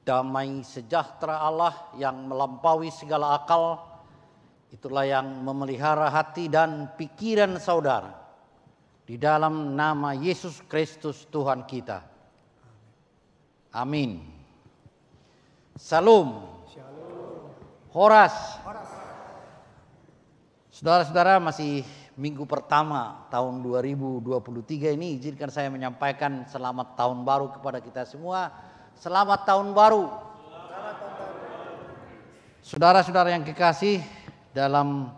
Damai sejahtera Allah yang melampaui segala akal, itulah yang memelihara hati dan pikiran saudara di dalam nama Yesus Kristus Tuhan kita. Amin. Salam. Horas. Saudara-saudara, masih minggu pertama tahun 2023 ini, izinkan saya menyampaikan selamat tahun baru kepada kita semua. Selamat tahun baru. Saudara-saudara yang kekasih, dalam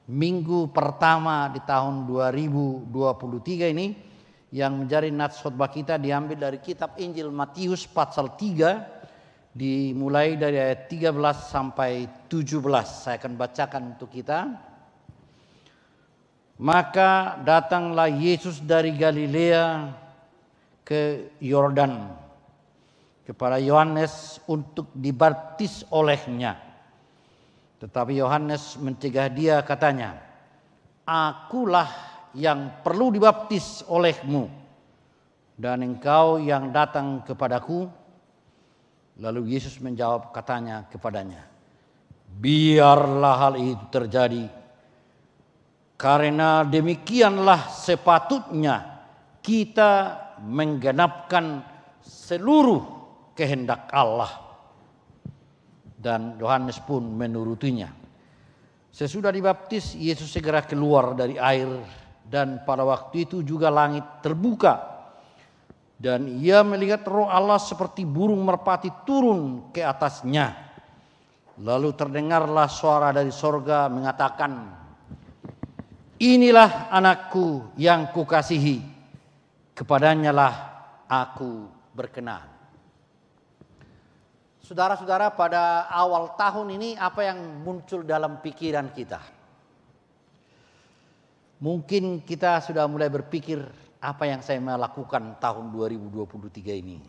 minggu pertama di tahun 2023 ini, yang menjadi nats khotbah kita diambil dari kitab Injil Matius pasal 3, dimulai dari ayat 13 sampai 17. Saya akan bacakan untuk kita. Maka datanglah Yesus dari Galilea ke Yordan kepada Yohanes untuk dibaptis olehnya. Tetapi Yohanes mencegah dia, katanya, "Akulah yang perlu dibaptis olehmu, dan engkau yang datang kepadaku." Lalu Yesus menjawab, katanya kepadanya, "Biarlah hal itu terjadi, karena demikianlah sepatutnya kita menggenapkan seluruh kehendak Allah." Dan Yohanes pun menurutinya. Sesudah dibaptis, Yesus segera keluar dari air, dan pada waktu itu juga langit terbuka, dan ia melihat Roh Allah seperti burung merpati turun ke atasnya. Lalu terdengarlah suara dari sorga mengatakan, "Inilah anakku yang kukasihi, kepadanya lah aku berkenan." Saudara-saudara, pada awal tahun ini apa yang muncul dalam pikiran kita? Mungkin kita sudah mulai berpikir, apa yang saya melakukan tahun 2023 ini?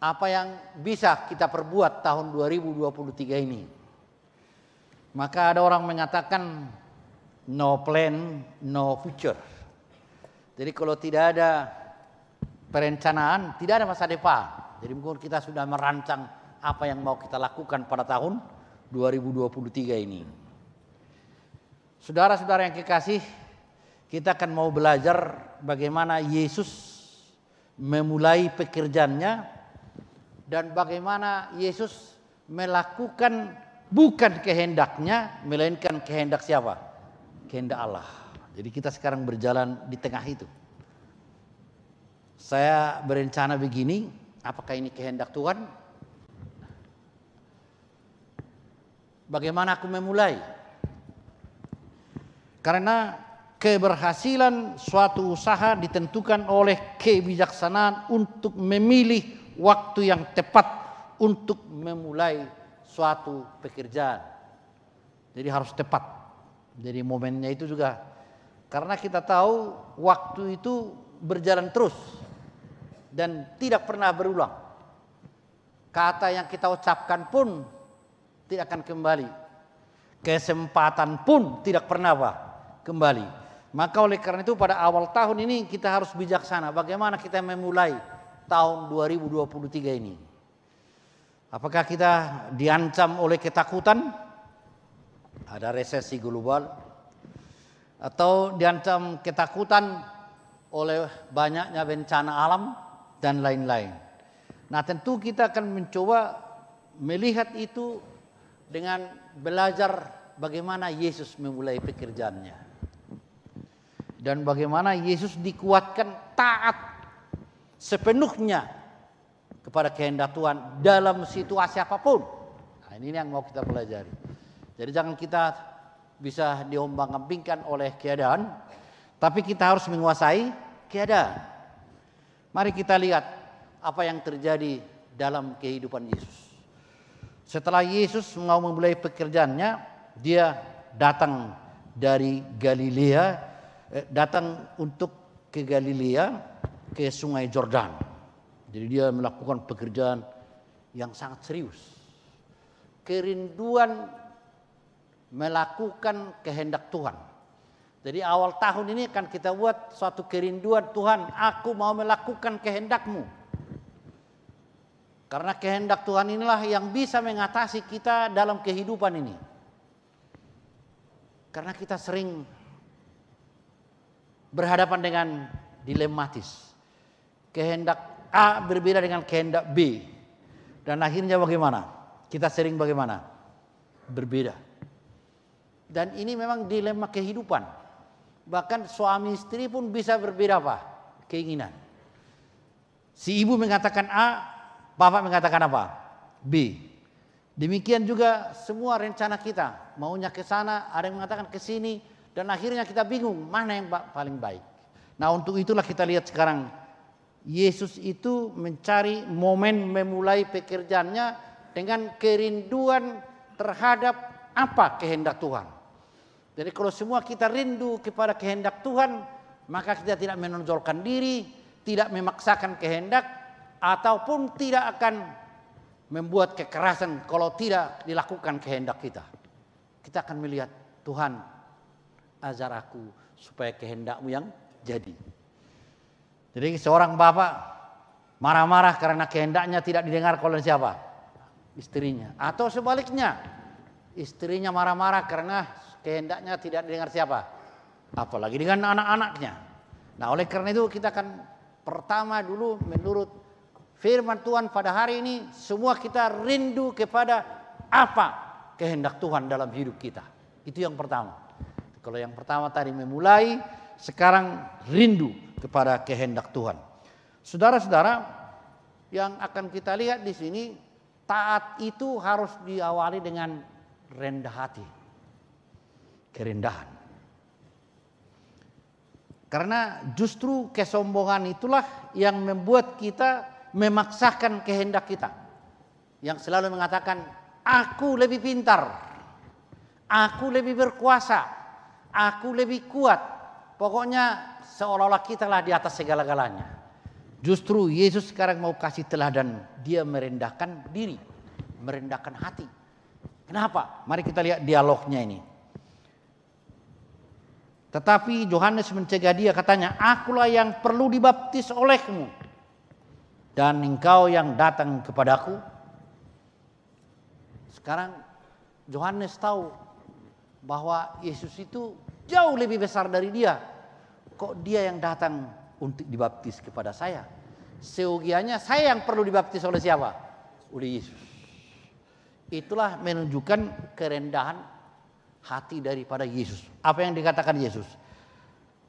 Apa yang bisa kita perbuat tahun 2023 ini? Maka ada orang mengatakan no plan, no future. Jadi kalau tidak ada perencanaan, tidak ada masa depan. Jadi mungkin kita sudah merancang apa yang mau kita lakukan pada tahun 2023 ini. Saudara-saudara yang kekasih, kita akan mau belajar bagaimana Yesus memulai pekerjaannya, dan bagaimana Yesus melakukan bukan kehendaknya, melainkan kehendak siapa? Kehendak Allah. Jadi kita sekarang berjalan di tengah itu. Saya berencana begini, apakah ini kehendak Tuhan? Bagaimana aku memulai? Karena keberhasilan suatu usaha ditentukan oleh kebijaksanaan untuk memilih waktu yang tepat untuk memulai suatu pekerjaan. Jadi harus tepat. Jadi momennya itu juga, karena kita tahu waktu itu berjalan terus dan tidak pernah berulang. Kata yang kita ucapkan pun tidak akan kembali. Kesempatan pun tidak pernah kembali. Maka oleh karena itu pada awal tahun ini kita harus bijaksana. Bagaimana kita memulai tahun 2023 ini? Apakah kita diancam oleh ketakutan? Ada resesi global. Atau diancam ketakutan oleh banyaknya bencana alam dan lain-lain. Nah, tentu kita akan mencoba melihat itu dengan belajar bagaimana Yesus memulai pekerjaannya. Dan bagaimana Yesus dikuatkan taat sepenuhnya kepada kehendak Tuhan dalam situasi apapun. Nah, ini yang mau kita pelajari. Jadi jangan kita bisa diombang-ambingkan oleh keadaan, tapi kita harus menguasai keadaan. Mari kita lihat apa yang terjadi dalam kehidupan Yesus. Setelah Yesus mau memulai pekerjaannya, dia datang dari Galilea, datang untuk ke Galilea, ke Sungai Yordan. Jadi dia melakukan pekerjaan yang sangat serius. Kerinduan melakukan kehendak Tuhan. Jadi awal tahun ini akan kita buat suatu kerinduan, Tuhan, aku mau melakukan kehendak-Mu. Karena kehendak Tuhan inilah yang bisa mengatasi kita dalam kehidupan ini. Karena kita sering berhadapan dengan dilematis. Kehendak A berbeda dengan kehendak B. Dan akhirnya bagaimana? Kita sering bagaimana? Berbeda. Dan ini memang dilema kehidupan. Bahkan suami istri pun bisa berbeda apa? Keinginan. Si ibu mengatakan A, bapak mengatakan apa? B. Demikian juga semua rencana kita. Maunya ke sana, ada yang mengatakan ke sini. Dan akhirnya kita bingung mana yang paling baik. Nah, untuk itulah kita lihat sekarang. Yesus itu mencari momen memulai pekerjaannya dengan kerinduan terhadap apa kehendak Tuhan. Jadi kalau semua kita rindu kepada kehendak Tuhan, maka kita tidak menonjolkan diri, tidak memaksakan kehendak, ataupun tidak akan membuat kekerasan kalau tidak dilakukan kehendak kita. Kita akan melihat, Tuhan, ajar aku supaya kehendakmu yang jadi. Jadi seorang bapak marah-marah karena kehendaknya tidak didengar oleh siapa? Istrinya. Atau sebaliknya, istrinya marah-marah karena kehendaknya tidak didengar siapa? Apalagi dengan anak-anaknya. Nah, oleh karena itu kita akan pertama dulu menurut firman Tuhan pada hari ini, semua kita rindu kepada apa kehendak Tuhan dalam hidup kita. Itu yang pertama. Kalau yang pertama tadi memulai, sekarang rindu kepada kehendak Tuhan. Saudara-saudara, yang akan kita lihat di sini, taat itu harus diawali dengan rendah hati. Kerendahan. Karena justru kesombongan itulah yang membuat kita memaksakan kehendak kita. Yang selalu mengatakan, aku lebih pintar, aku lebih berkuasa, aku lebih kuat. Pokoknya seolah-olah kitalah di atas segala-galanya. Justru Yesus sekarang mau kasih teladan. Dia merendahkan diri, merendahkan hati. Kenapa? Mari kita lihat dialognya ini. Tetapi Yohanes mencegah dia, katanya, akulah yang perlu dibaptis olehmu, dan engkau yang datang kepadaku. Sekarang Yohanes tahu bahwa Yesus itu jauh lebih besar dari dia. Kok dia yang datang untuk dibaptis kepada saya? Seyogianya saya yang perlu dibaptis oleh siapa? Oleh Yesus. Itulah menunjukkan kerendahan hati daripada Yesus. Apa yang dikatakan Yesus?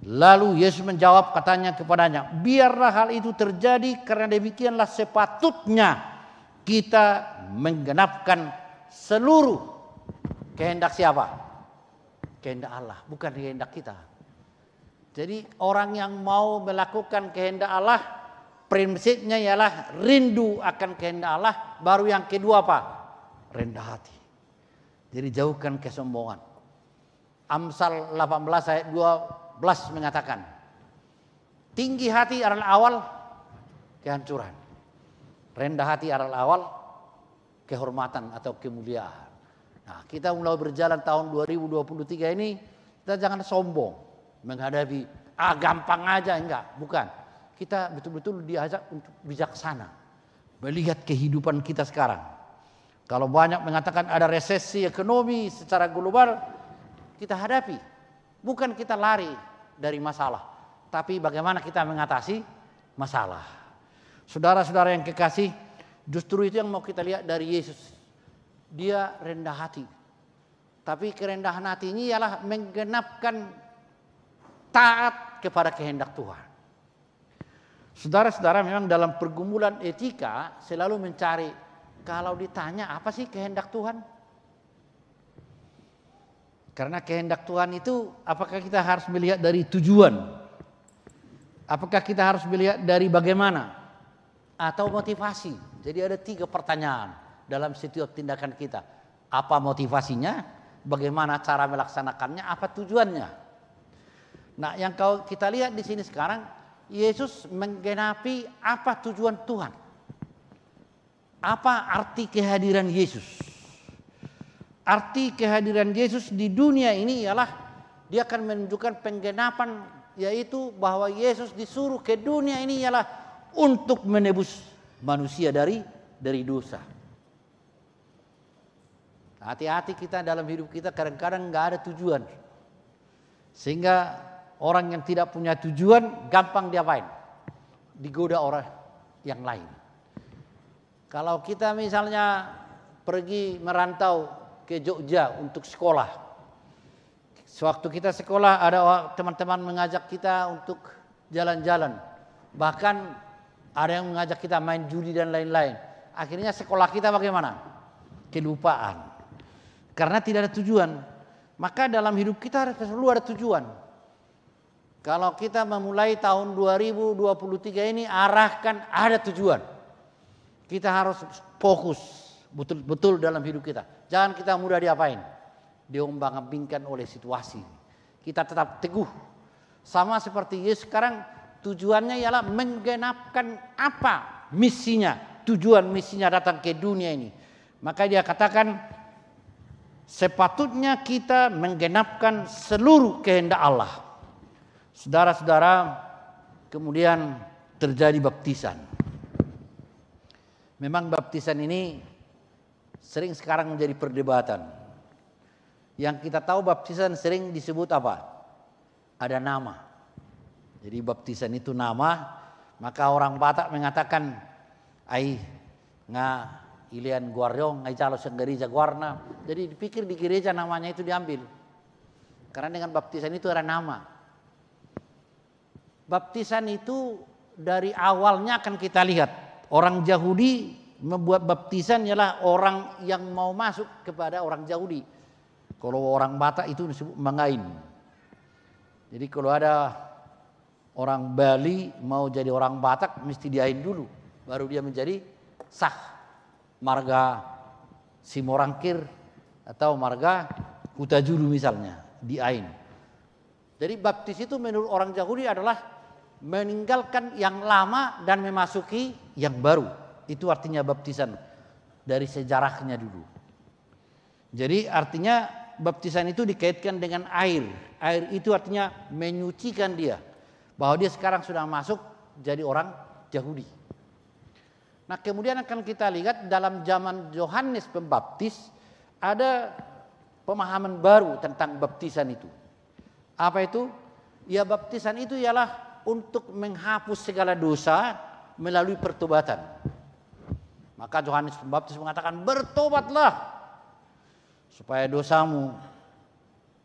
Lalu Yesus menjawab, katanya kepadanya, biarlah hal itu terjadi, karena demikianlah sepatutnya kita menggenapkan seluruh kehendak siapa? Kehendak Allah, bukan kehendak kita. Jadi orang yang mau melakukan kehendak Allah, prinsipnya ialah rindu akan kehendak Allah. Baru yang kedua apa? Rendah hati. Jadi jauhkan kesombongan. Amsal 18 ayat 12 mengatakan, tinggi hati adalah awal kehancuran. Rendah hati adalah awal kehormatan atau kemuliaan. Nah, kita mulai berjalan tahun 2023 ini, kita jangan sombong menghadapi gampang aja, enggak, bukan. Kita betul-betul diajak untuk bijaksana melihat kehidupan kita sekarang. Kalau banyak mengatakan ada resesi ekonomi secara global, kita hadapi. Bukan kita lari dari masalah, tapi bagaimana kita mengatasi masalah. Saudara-saudara yang kekasih, justru itu yang mau kita lihat dari Yesus. Dia rendah hati. Tapi kerendahan hati ini ialah menggenapkan taat kepada kehendak Tuhan. Saudara-saudara, memang dalam pergumulan etika selalu mencari, kalau ditanya apa sih kehendak Tuhan? Karena kehendak Tuhan itu apakah kita harus melihat dari tujuan? Apakah kita harus melihat dari bagaimana? Atau motivasi? Jadi ada 3 pertanyaan dalam setiap tindakan kita. Apa motivasinya? Bagaimana cara melaksanakannya? Apa tujuannya? Nah, yang kita lihat di sini sekarang, Yesus menggenapi apa tujuan Tuhan. Apa arti kehadiran Yesus? Arti kehadiran Yesus di dunia ini ialah dia akan menunjukkan penggenapan, yaitu bahwa Yesus disuruh ke dunia ini ialah untuk menebus manusia dari dari dosa. Hati-hati kita dalam hidup kita, kadang-kadang nggak ada tujuan. Sehingga orang yang tidak punya tujuan gampang diapain? Digoda orang yang lain. Kalau kita misalnya pergi merantau ke Jogja untuk sekolah. Sewaktu kita sekolah ada teman-teman mengajak kita untuk jalan-jalan. Bahkan ada yang mengajak kita main judi dan lain-lain. Akhirnya sekolah kita bagaimana? Kelupaan. Karena tidak ada tujuan. Maka dalam hidup kita selalu ada tujuan. Kalau kita memulai tahun 2023 ini, arahkan ada tujuan. Kita harus fokus betul-betul dalam hidup kita. Jangan kita mudah diapain? Diombang-ambingkan oleh situasi. Kita tetap teguh. Sama seperti Yesus sekarang, tujuannya ialah menggenapkan apa misinya. Tujuan misinya datang ke dunia ini. Maka dia katakan, sepatutnya kita menggenapkan seluruh kehendak Allah. Saudara-saudara, kemudian terjadi baptisan. Memang baptisan ini sering sekarang menjadi perdebatan. Yang kita tahu baptisan sering disebut apa? Ada nama. Jadi baptisan itu nama, maka orang Batak mengatakan, ai nga ilian guaryong, ai calo gereja guarna. Jadi dipikir di gereja namanya itu diambil. Karena dengan baptisan itu ada nama. Baptisan itu dari awalnya akan kita lihat. Orang Yahudi membuat baptisan ialah orang yang mau masuk kepada orang Yahudi. Kalau orang Batak itu disebut mangain. Jadi kalau ada orang Bali mau jadi orang Batak mesti diain dulu. Baru dia menjadi sah. Marga Simorangkir atau marga Hutajuru misalnya. Diain. Jadi baptis itu menurut orang Yahudi adalah meninggalkan yang lama dan memasuki yang baru. Itu artinya baptisan dari sejarahnya dulu. Jadi artinya baptisan itu dikaitkan dengan air. Air itu artinya menyucikan dia. Bahwa dia sekarang sudah masuk jadi orang Yahudi. Nah kemudian akan kita lihat dalam zaman Yohanes Pembaptis ada pemahaman baru tentang baptisan itu. Apa itu? Ya baptisan itu ialah untuk menghapus segala dosa melalui pertobatan. Maka Yohanes Pembaptis mengatakan bertobatlah supaya dosamu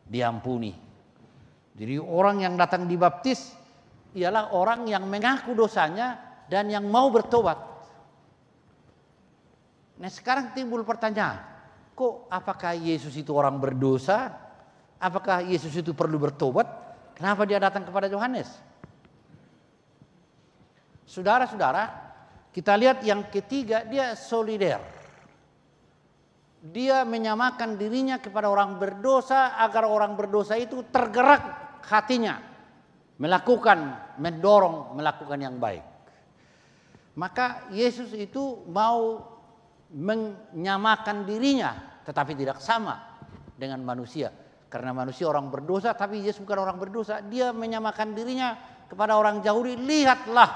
diampuni. Jadi orang yang datang dibaptis ialah orang yang mengaku dosanya dan yang mau bertobat. Nah sekarang timbul pertanyaan, kok apakah Yesus itu orang berdosa? Apakah Yesus itu perlu bertobat? Kenapa dia datang kepada Yohanes? Saudara-saudara, kita lihat yang ketiga, dia solider. Dia menyamakan dirinya kepada orang berdosa agar orang berdosa itu tergerak hatinya. Mendorong melakukan yang baik. Maka Yesus itu mau menyamakan dirinya tetapi tidak sama dengan manusia. Karena manusia orang berdosa tapi Yesus bukan orang berdosa. Dia menyamakan dirinya kepada orang Yahudi. Lihatlah,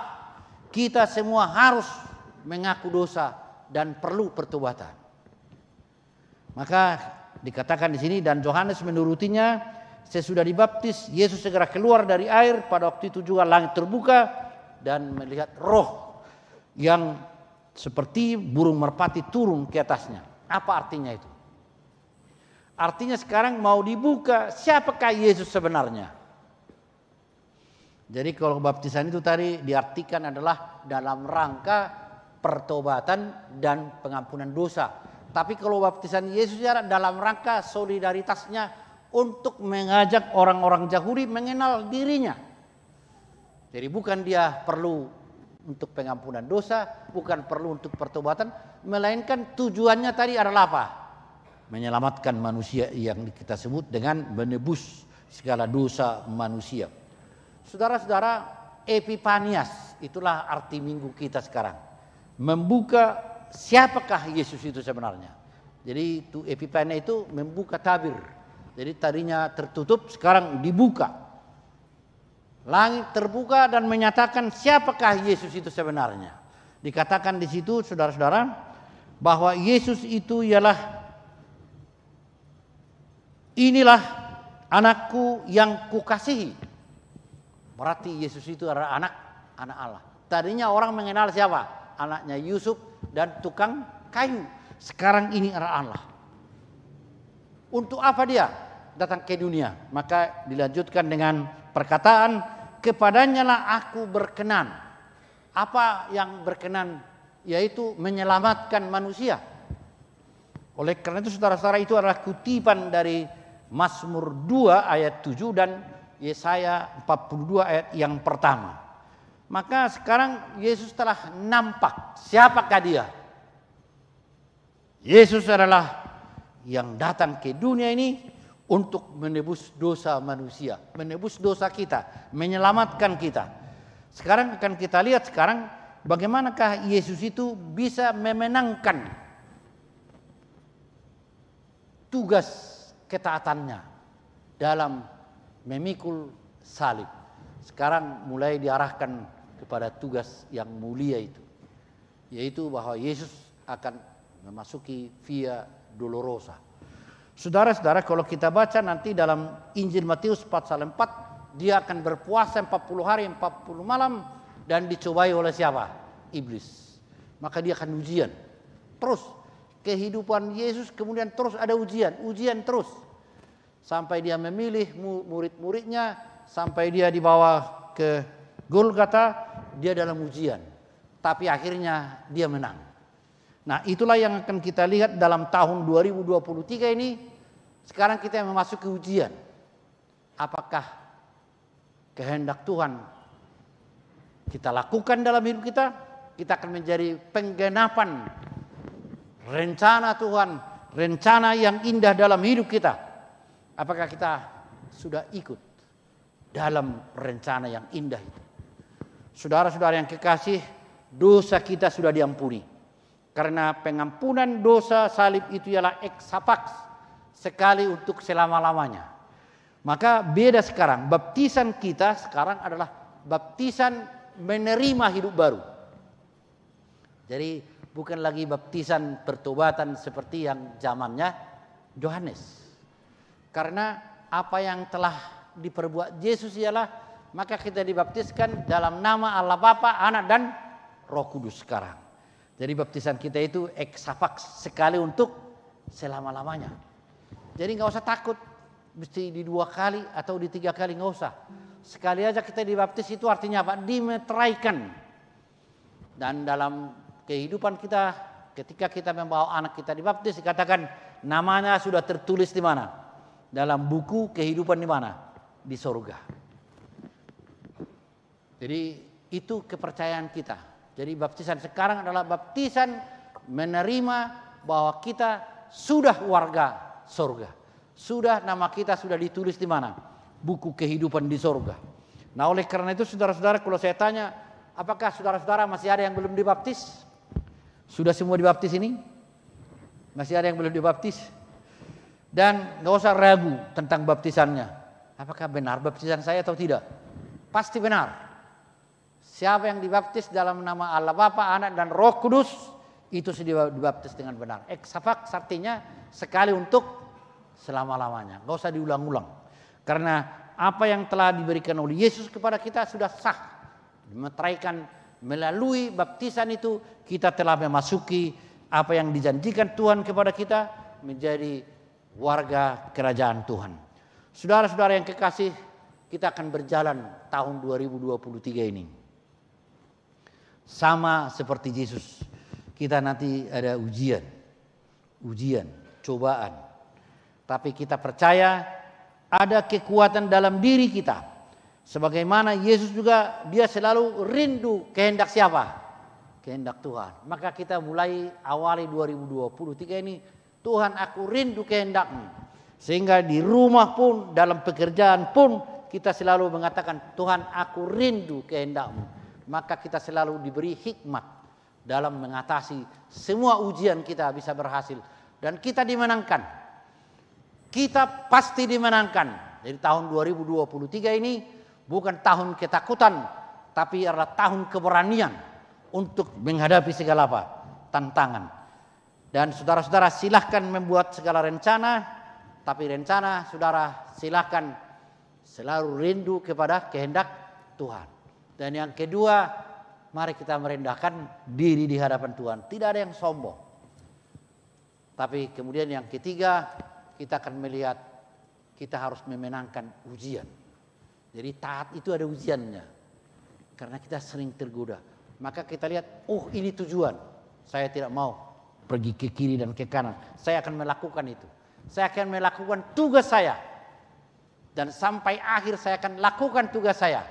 kita semua harus mengaku dosa dan perlu pertobatan. Maka dikatakan di sini dan Yohanes menurutinya. Sesudah dibaptis Yesus segera keluar dari air. Pada waktu itu juga langit terbuka dan melihat roh yang seperti burung merpati turun ke atasnya. Apa artinya itu? Artinya sekarang mau dibuka siapakah Yesus sebenarnya. Jadi kalau baptisan itu tadi diartikan adalah dalam rangka pertobatan dan pengampunan dosa. Tapi kalau baptisan Yesus adalah dalam rangka solidaritasnya untuk mengajak orang-orang Yahudi mengenal dirinya. Jadi bukan dia perlu untuk pengampunan dosa, bukan perlu untuk pertobatan, melainkan tujuannya tadi adalah apa? Menyelamatkan manusia yang kita sebut dengan menebus segala dosa manusia. Saudara-saudara, Epifanias itulah arti minggu kita sekarang. Membuka siapakah Yesus itu sebenarnya. Jadi itu Epifania itu membuka tabir. Jadi tadinya tertutup, sekarang dibuka. Langit terbuka dan menyatakan siapakah Yesus itu sebenarnya. Dikatakan di situ saudara-saudara, bahwa Yesus itu ialah inilah anakku yang kukasihi. Berarti Yesus itu adalah anak Allah. Tadinya orang mengenal siapa? Anaknya Yusuf dan tukang kayu. Sekarang ini adalah Allah. Untuk apa dia datang ke dunia? Maka dilanjutkan dengan perkataan, kepadanya lah aku berkenan. Apa yang berkenan? Yaitu menyelamatkan manusia. Oleh karena itu saudara-saudara, itu adalah kutipan dari Mazmur 2 ayat 7 dan Yesaya 42 ayat yang pertama. Maka sekarang Yesus telah nampak. Siapakah dia? Yesus adalah yang datang ke dunia ini untuk menebus dosa manusia, menebus dosa kita, menyelamatkan kita. Sekarang akan kita lihat sekarang bagaimanakah Yesus itu bisa memenangkan tugas ketaatannya dalam memikul salib. Sekarang mulai diarahkan kepada tugas yang mulia itu, yaitu bahwa Yesus akan memasuki Via Dolorosa. Saudara-saudara, kalau kita baca nanti dalam Injil Matius pasal 4, dia akan berpuasa 40 hari 40 malam dan dicobai oleh siapa? Iblis. Maka dia akan ujian. Terus kehidupan Yesus kemudian terus ada ujian terus. Sampai dia memilih murid-muridnya, sampai dia dibawa ke Golgota, dia dalam ujian. Tapi akhirnya dia menang. Nah, itulah yang akan kita lihat dalam tahun 2023 ini. Sekarang kita memasuki ujian. Apakah kehendak Tuhan kita lakukan dalam hidup kita? Kita akan menjadi penggenapan rencana Tuhan, rencana yang indah dalam hidup kita. Apakah kita sudah ikut dalam rencana yang indah itu? Saudara-saudara yang kekasih, dosa kita sudah diampuni. Karena pengampunan dosa salib itu ialah eksapaks, sekali untuk selama-lamanya. Maka beda sekarang, baptisan kita sekarang adalah baptisan menerima hidup baru. Jadi bukan lagi baptisan pertobatan seperti yang zamannya Yohanes. Karena apa yang telah diperbuat Yesus ialah, maka kita dibaptiskan dalam nama Allah Bapa, Anak dan Roh Kudus sekarang. Jadi baptisan kita itu eksapaks, sekali untuk selama-lamanya. Jadi nggak usah takut, mesti di 2 kali atau di 3 kali, nggak usah. Sekali aja kita dibaptis itu artinya apa? Dimeteraikan. Dan dalam kehidupan kita, ketika kita membawa anak kita dibaptis, dikatakan namanya sudah tertulis di mana? Dalam buku kehidupan di mana? Di sorga. Jadi itu kepercayaan kita. Jadi baptisan sekarang adalah baptisan menerima bahwa kita sudah warga sorga. Sudah nama kita sudah ditulis di mana? Buku kehidupan di sorga. Nah, oleh karena itu saudara-saudara, kalau saya tanya, apakah saudara-saudara masih ada yang belum dibaptis? Sudah semua dibaptis ini? Masih ada yang belum dibaptis? Dan nggak usah ragu tentang baptisannya. Apakah benar baptisan saya atau tidak? Pasti benar. Siapa yang dibaptis dalam nama Allah Bapa, Anak dan Roh Kudus, itu sudah dibaptis dengan benar. Eksapaks artinya sekali untuk selama-lamanya. Nggak usah diulang-ulang. Karena apa yang telah diberikan oleh Yesus kepada kita sudah sah. Dimeteraikan melalui baptisan itu, kita telah memasuki apa yang dijanjikan Tuhan kepada kita, menjadi warga kerajaan Tuhan. Saudara-saudara yang kekasih, kita akan berjalan tahun 2023 ini. Sama seperti Yesus, kita nanti ada ujian, cobaan. Tapi kita percaya ada kekuatan dalam diri kita. Sebagaimana Yesus juga, dia selalu rindu kehendak siapa? Kehendak Tuhan. Maka kita mulai awali 2023 ini, Tuhan aku rindu kehendak-Mu. Sehingga di rumah pun, dalam pekerjaan pun, kita selalu mengatakan, Tuhan aku rindu kehendak-Mu. Maka kita selalu diberi hikmat dalam mengatasi semua ujian, kita bisa berhasil. Dan kita dimenangkan. Kita pasti dimenangkan. Jadi tahun 2023 ini bukan tahun ketakutan, tapi adalah tahun keberanian untuk menghadapi segala apa? Tantangan. Dan saudara-saudara silahkan membuat segala rencana, tapi rencana saudara silahkan selalu rindu kepada kehendak Tuhan. Dan yang kedua, mari kita merendahkan diri di hadapan Tuhan. Tidak ada yang sombong. Tapi kemudian yang ketiga, kita akan melihat kita harus memenangkan ujian. Jadi taat itu ada ujiannya. Karena kita sering tergoda. Maka kita lihat, oh ini tujuan. Saya tidak mau pergi ke kiri dan ke kanan. Saya akan melakukan itu. Saya akan melakukan tugas saya. Dan sampai akhir saya akan lakukan tugas saya.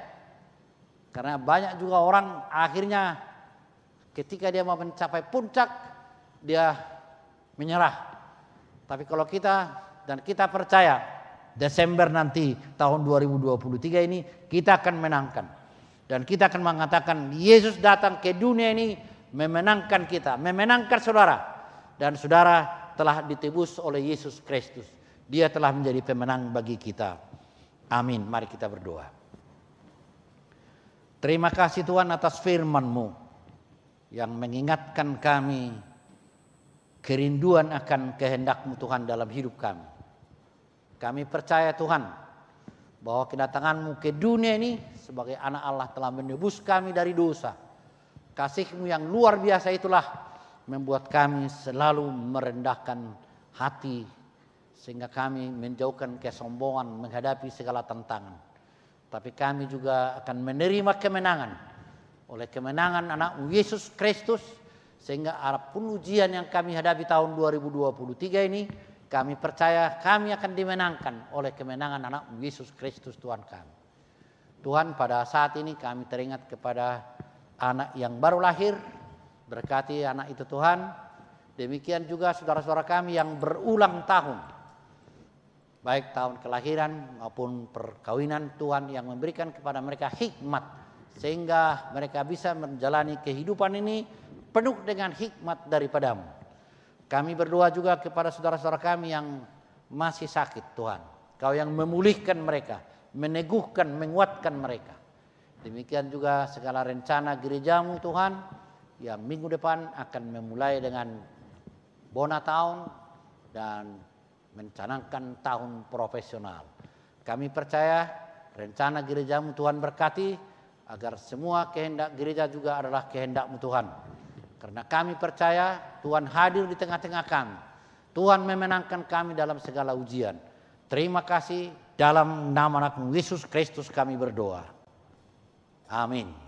Karena banyak juga orang akhirnya ketika dia mau mencapai puncak, dia menyerah. Tapi kalau kita percaya Desember nanti tahun 2023 ini kita akan menangkan. Dan kita akan mengatakan Yesus datang ke dunia ini memenangkan kita, memenangkan saudara. Dan saudara telah ditebus oleh Yesus Kristus. Dia telah menjadi pemenang bagi kita. Amin. Mari kita berdoa. Terima kasih Tuhan atas firman-Mu yang mengingatkan kami kerinduan akan kehendak-Mu Tuhan dalam hidup kami. Kami percaya Tuhan bahwa kedatangan-Mu ke dunia ini sebagai anak Allah telah menebus kami dari dosa. Kasih-Mu yang luar biasa itulah membuat kami selalu merendahkan hati sehingga kami menjauhkan kesombongan menghadapi segala tantangan. Tapi kami juga akan menerima kemenangan oleh kemenangan anak Yesus Kristus sehingga apapun ujian yang kami hadapi tahun 2023 ini kami percaya kami akan dimenangkan oleh kemenangan anak Yesus Kristus Tuhan kami. Tuhan, pada saat ini kami teringat kepada anak yang baru lahir, berkati anak itu Tuhan. Demikian juga saudara-saudara kami yang berulang tahun, baik tahun kelahiran maupun perkawinan, Tuhan yang memberikan kepada mereka hikmat sehingga mereka bisa menjalani kehidupan ini penuh dengan hikmat daripada-Mu. Kami berdoa juga kepada saudara-saudara kami yang masih sakit Tuhan. Kau yang memulihkan mereka, meneguhkan, menguatkan mereka. Demikian juga segala rencana gereja-Mu Tuhan yang minggu depan akan memulai dengan bona tahun dan mencanangkan tahun profesional. Kami percaya rencana gereja-Mu Tuhan berkati agar semua kehendak gereja juga adalah kehendak-Mu Tuhan. Karena kami percaya Tuhan hadir di tengah-tengah kami. Tuhan memenangkan kami dalam segala ujian. Terima kasih, dalam nama Anak-Mu Yesus Kristus kami berdoa. Amin.